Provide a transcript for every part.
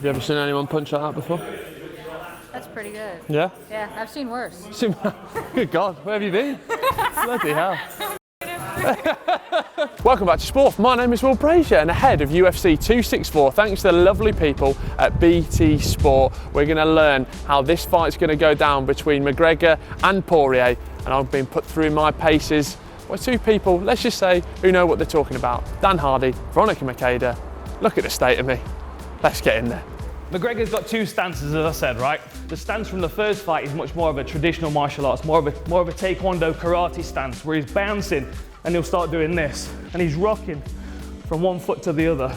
Have you ever seen anyone punch like that before? That's pretty good. Yeah? Yeah, I've seen worse. Good God, where have you been? Bloody hell. Welcome back to Sporf. My name is Will Brazier, and ahead of UFC 264, thanks to the lovely people at BT Sport, we're going to learn how this fight's going to go down between McGregor and Poirier, and I've been put through my paces by two people, let's just say, who know what they're talking about. Dan Hardy, Veronica Macedo. Look at the state of me. Let's get in there. McGregor's got two stances, as I said, right? The stance from the first fight is much more of a traditional martial arts, more of a taekwondo karate stance, where he's bouncing and he'll start doing this, and he's rocking from one foot to the other.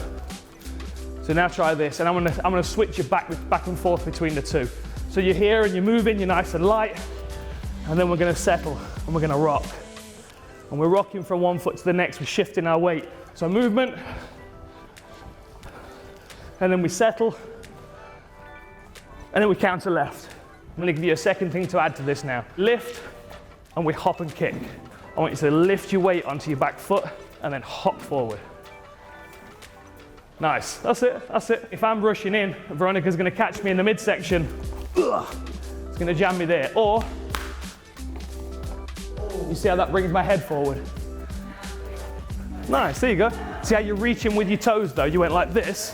So now try this, and I'm gonna switch you back and forth between the two. So you're here and you're moving, you're nice and light, and then we're gonna settle and we're gonna rock. And we're rocking from one foot to the next, we're shifting our weight. So movement, and then we settle, and then we counter left. I'm gonna give you a second thing to add to this now. Lift, and we hop and kick. I want you to lift your weight onto your back foot, and then hop forward. Nice, that's it, that's it. If I'm rushing in, Veronica's gonna catch me in the midsection. It's gonna jam me there. Or, you see how that brings my head forward? Nice, there you go. See how you're reaching with your toes though? You went like this.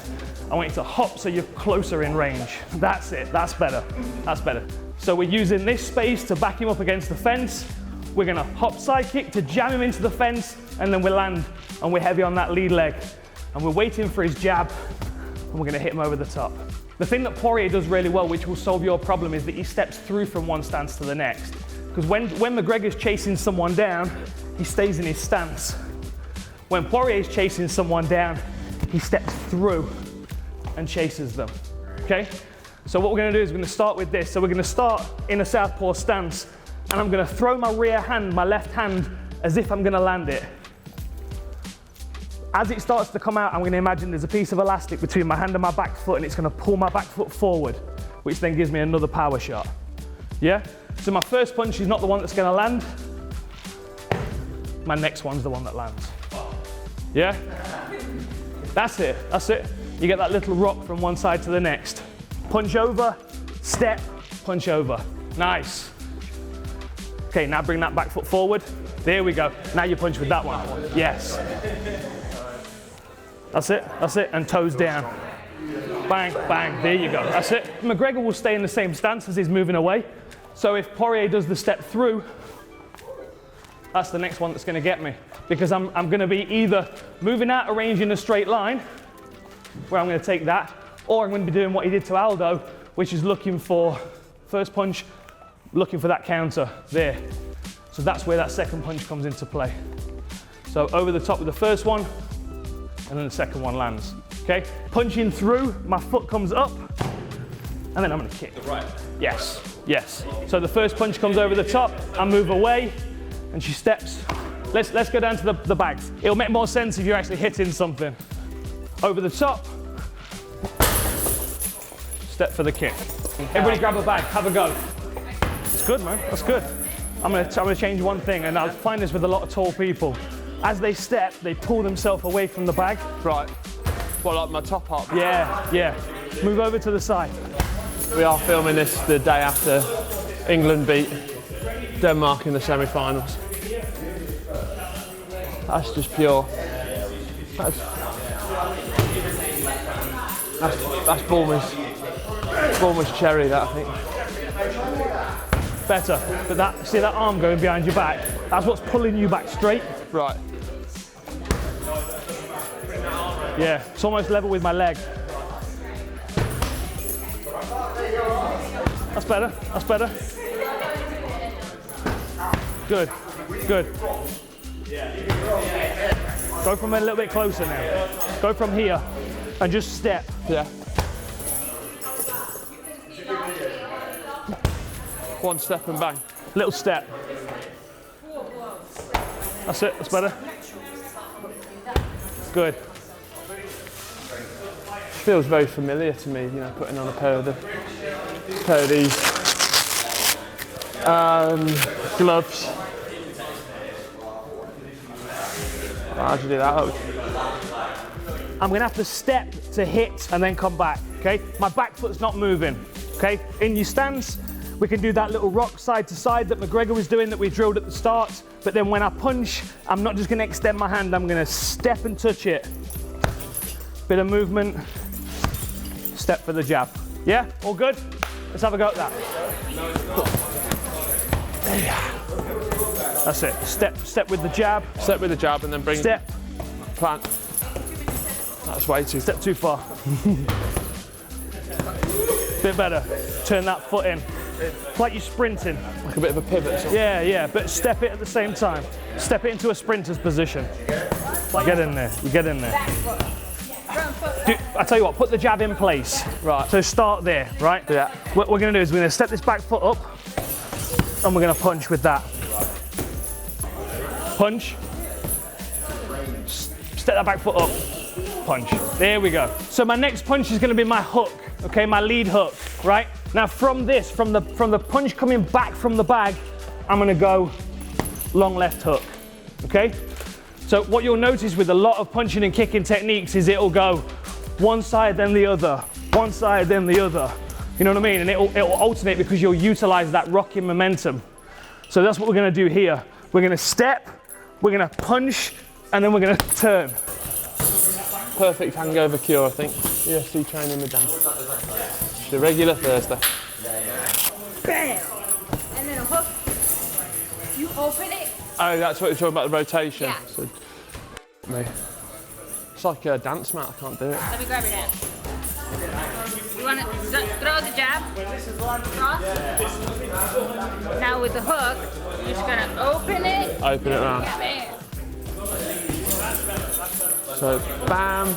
I want you to hop so you're closer in range. That's it, that's better, that's better. So we're using this space to back him up against the fence. We're gonna hop side kick to jam him into the fence, and then we land, and we're heavy on that lead leg. And we're waiting for his jab, and we're gonna hit him over the top. The thing that Poirier does really well, which will solve your problem, is that he steps through from one stance to the next. Because when McGregor's chasing someone down, he stays in his stance. When Poirier's chasing someone down, he steps through and chases them, okay? So what we're gonna do is we're gonna start with this. So we're gonna start in a southpaw stance, and I'm gonna throw my rear hand, my left hand, as if I'm gonna land it. As it starts to come out, I'm gonna imagine there's a piece of elastic between my hand and my back foot, and it's gonna pull my back foot forward, which then gives me another power shot. Yeah? So my first punch is not the one that's gonna land. My next one's the one that lands. Yeah? That's it, that's it. You get that little rock from one side to the next. Punch over, step, punch over. Nice. Okay, now bring that back foot forward. There we go. Now you punch with that one. Yes. That's it, and toes down. Bang, bang, there you go, that's it. McGregor will stay in the same stance as he's moving away. So if Poirier does the step through, that's the next one that's gonna get me. Because I'm gonna be either moving out of range in a straight line, where I'm gonna take that, or I'm gonna be doing what he did to Aldo, which is looking for, first punch, looking for that counter, there. So that's where that second punch comes into play. So over the top with the first one, and then the second one lands, okay? Punching through, my foot comes up, and then I'm gonna kick. The right? Yes, yes. So the first punch comes over the top, I move away, and she steps. Let's go down to the bags. It'll make more sense if you're actually hitting something. Over the top, step for the kick. Everybody grab a bag, have a go. It's good, man, that's good. I'm gonna change one thing, and I'll find this with a lot of tall people. As they step, they pull themselves away from the bag. Right. Well, like my top up? Yeah, yeah. Move over to the side. We are filming this the day after England beat Denmark in the semi-finals. That's just pure. That's Bournemouth cherry, that, I think. Better, but see that arm going behind your back? That's what's pulling you back straight. Right. Yeah, it's almost level with my leg. That's better, that's better. Good, good. Go from a little bit closer now. Go from here and just step. Yeah. One step and bang. Little step. That's it, that's better. Good. Feels very familiar to me, you know, putting on a pair of these gloves. How'd you do that? I'm gonna have to step to hit and then come back, okay? My back foot's not moving, okay? In your stance, we can do that little rock side to side that McGregor was doing that we drilled at the start, but then when I punch, I'm not just gonna extend my hand, I'm gonna step and touch it. Bit of movement, step for the jab. Yeah, all good? Let's have a go at that. That's it, step with the jab. Step with the jab and then bring Step. Plant. That's way too. Step too far. Bit better. Turn that foot in. Like you're sprinting. Like a bit of a pivot. Or Yeah, but step it at the same time. Step it into a sprinter's position. Get in there. You get in there. I tell you what, put the jab in place. Right. So start there, right? Yeah. What we're going to do is we're going to step this back foot up, and we're going to punch with that. Punch. Step that back foot up. Punch. There we go. So my next punch is going to be my hook, okay, my lead hook, right? Now from this, from the punch coming back from the bag, I'm going to go long left hook, okay? So what you'll notice with a lot of punching and kicking techniques is it'll go one side then the other, one side then the other. You know what I mean? And it'll alternate because you'll utilize that rocking momentum. So that's what we're going to do here. We're going to step, we're going to punch, and then we're going to turn. perfect hangover cure, I think. UFC training with Dan. Just a regular Thursday. Bam! And then a hook. You open it. Oh, that's what you're talking about, the rotation. Yeah. So, me. It's like a dance mat, I can't do it. Let me grab your hand. You want to throw the jab? Cross. Now with the hook, you're just going to open it. Open it around. Yeah, bam. So, bam.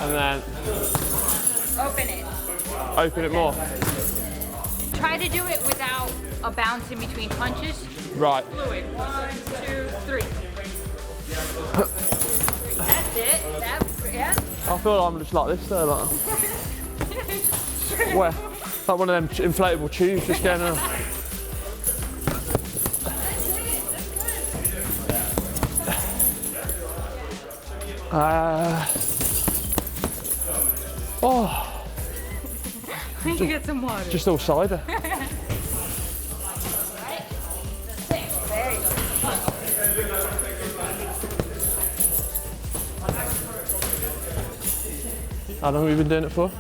And then Open it. open it more. Try to do it without a bounce in between punches. Right. Fluid. 1, 2, 3. That's it. Yeah. I feel like I'm just like this though, like. Where? Like one of them inflatable tubes just going on. Oh, You can get some water. just all cider. Right? There you go. How long have you been doing it for?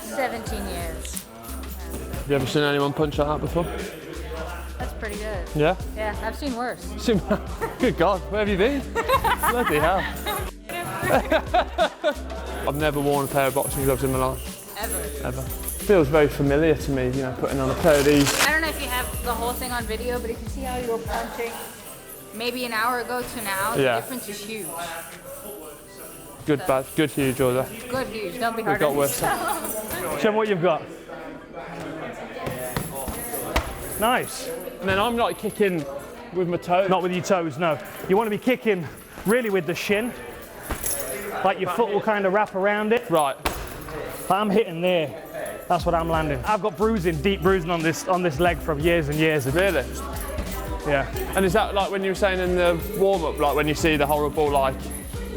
17 years. Have you ever seen anyone punch like that before? That's pretty good. Yeah? Yeah, I've seen worse. Good God, where have you been? Bloody hell. I've never worn a pair of boxing gloves in my life. Ever. Feels very familiar to me, you know, putting on a pair of these. I don't know if you have the whole thing on video, but if you see how you were punching maybe an hour ago to now, the difference is huge. Good, bad, good, huge order. Good, huge. Don't be hard got on worse. yourself. Show them what you've got. Nice. And then I'm like kicking with my toes. Not with your toes, no. You want to be kicking really with the shin. Like your foot will kind of wrap around it. Right. But I'm hitting there. That's what I'm landing. I've got bruising, deep bruising on this leg from years and years. Really? Yeah. And is that like when you were saying in the warm-up, like when you see the horrible like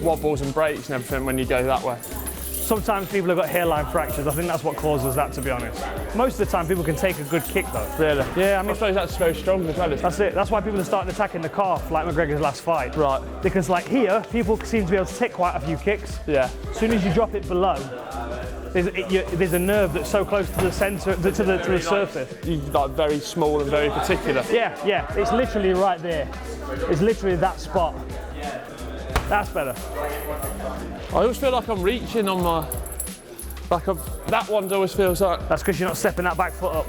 wobbles and breaks and everything when you go that way? Sometimes people have got hairline fractures. I think that's what causes that, to be honest. Most of the time, people can take a good kick, though. Really? Yeah, I I mean, suppose that's very strong as well, isn't it? that's it. That's why people are starting attacking the calf, like McGregor's last fight. Right. Because, like here, people seem to be able to take quite a few kicks. Yeah. As soon as you drop it below, there's a nerve that's so close to the center, to the surface. You're like very small and very particular. Yeah. It's literally right there. It's literally that spot. That's better. I always feel like I'm reaching on my, that one always feels like. That's because you're not stepping that back foot up.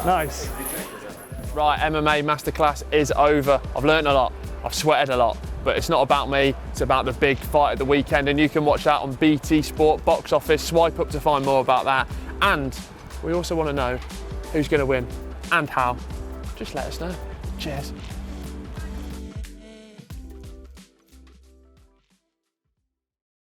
Nice. Right, MMA Masterclass is over. I've learned a lot, I've sweated a lot, but it's not about me, it's about the big fight at the weekend, and you can watch that on BT Sport Box Office. Swipe up to find more about that. And we also want to know who's going to win and how. Just let us know. Cheers.